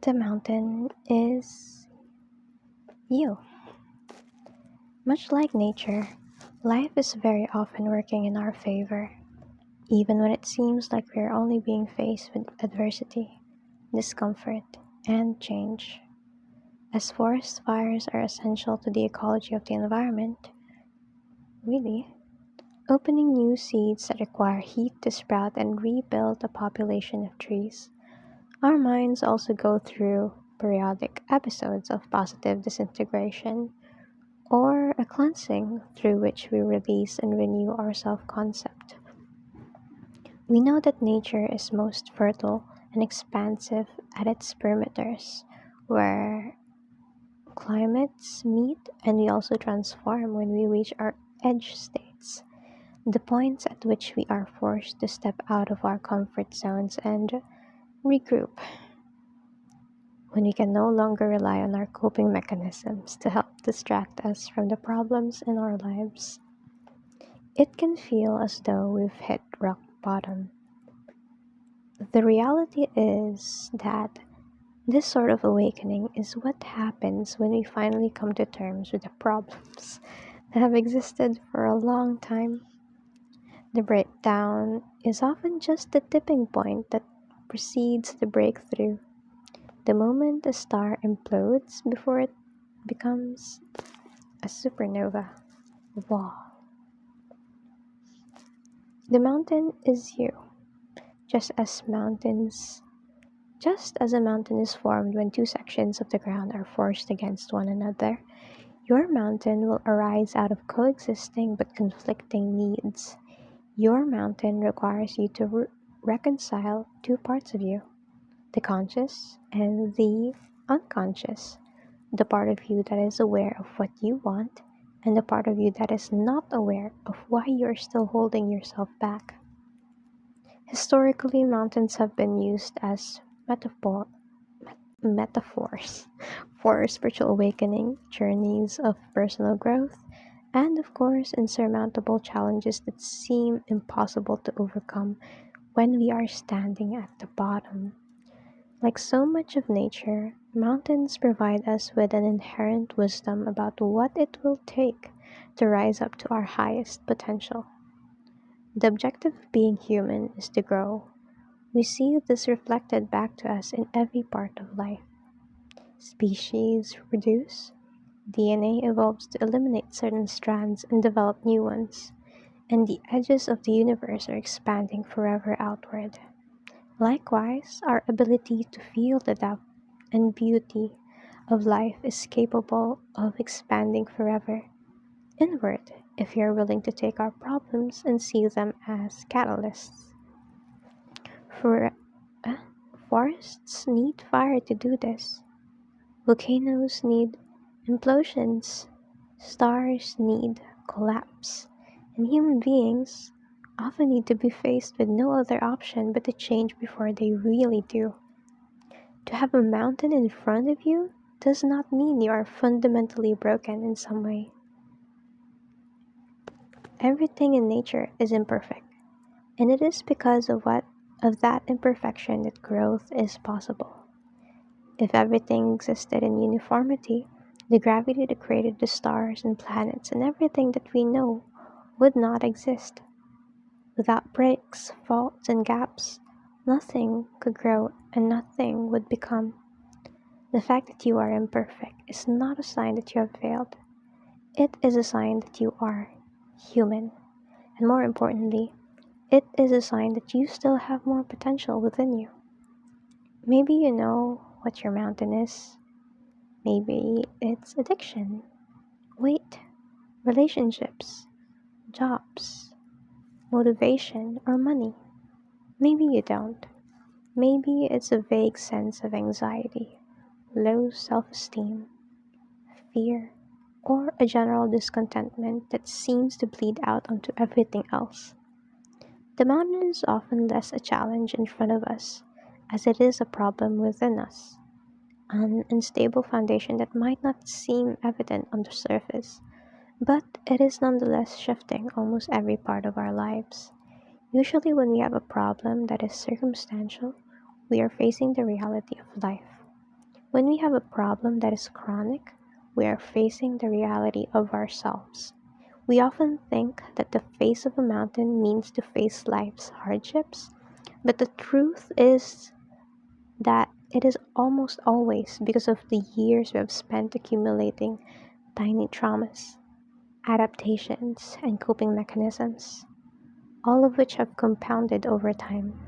The mountain is you. Much like nature, life is very often working in our favor, even when it seems like we are only being faced with adversity, discomfort, and change. As forest fires are essential to the ecology of the environment, really, opening new seeds that require heat to sprout and rebuild a population of trees, our minds also go through periodic episodes of positive disintegration or a cleansing through which we release and renew our self concept. We know that nature is most fertile and expansive at its perimeters, where climates meet and we also transform when we reach our edge states, the points at which we are forced to step out of our comfort zones and regroup, when we can no longer rely on our coping mechanisms to help distract us from the problems in our lives. It can feel as though we've hit rock bottom. The reality is that this sort of awakening is what happens when we finally come to terms with the problems that have existed for a long time. The breakdown is often just the tipping point that precedes the breakthrough, the moment a star implodes before it becomes a supernova. Wow. The mountain is you, just as mountains just as a mountain is formed when two sections of the ground are forced against one another, your mountain will arise out of coexisting but conflicting needs. Your mountain requires you to reconcile two parts of you, the conscious and the unconscious, the part of you that is aware of what you want, and the part of you that is not aware of why you are still holding yourself back. Historically, mountains have been used as metaphors for spiritual awakening, journeys of personal growth, and of course, insurmountable challenges that seem impossible to overcome when we are standing at the bottom. Like so much of nature, mountains provide us with an inherent wisdom about what it will take to rise up to our highest potential. The objective of being human is to grow. We see this reflected back to us in every part of life. Species reduce, DNA evolves to eliminate certain strands and develop new ones, and the edges of the universe are expanding forever outward. Likewise, our ability to feel the depth and beauty of life is capable of expanding forever inward if we are willing to take our problems and see them as catalysts. For forests need fire to do this. Volcanoes need implosions. Stars need collapse. And human beings often need to be faced with no other option but to change before they really do. To have a mountain in front of you does not mean you are fundamentally broken in some way. Everything in nature is imperfect, and it is because of that imperfection that growth is possible. If everything existed in uniformity, the gravity that created the stars and planets and everything that we know would not exist. Without breaks, faults, and gaps, nothing could grow and nothing would become. The fact that you are imperfect is not a sign that you have failed. It is a sign that you are human. And more importantly, it is a sign that you still have more potential within you. Maybe you know what your mountain is. Maybe it's addiction, weight, relationships, jobs, motivation, or money. Maybe you don't. Maybe it's a vague sense of anxiety, low self esteem, fear, or a general discontentment that seems to bleed out onto everything else. The mountain is often less a challenge in front of us as it is a problem within us, an unstable foundation that might not seem evident on the surface, but it is nonetheless shifting almost every part of our lives. Usually, when we have a problem that is circumstantial, we are facing the reality of life. When we have a problem that is chronic, we are facing the reality of ourselves. We often think that the face of a mountain means to face life's hardships, but the truth is that it is almost always because of the years we have spent accumulating tiny traumas, adaptations, and coping mechanisms, all of which have compounded over time.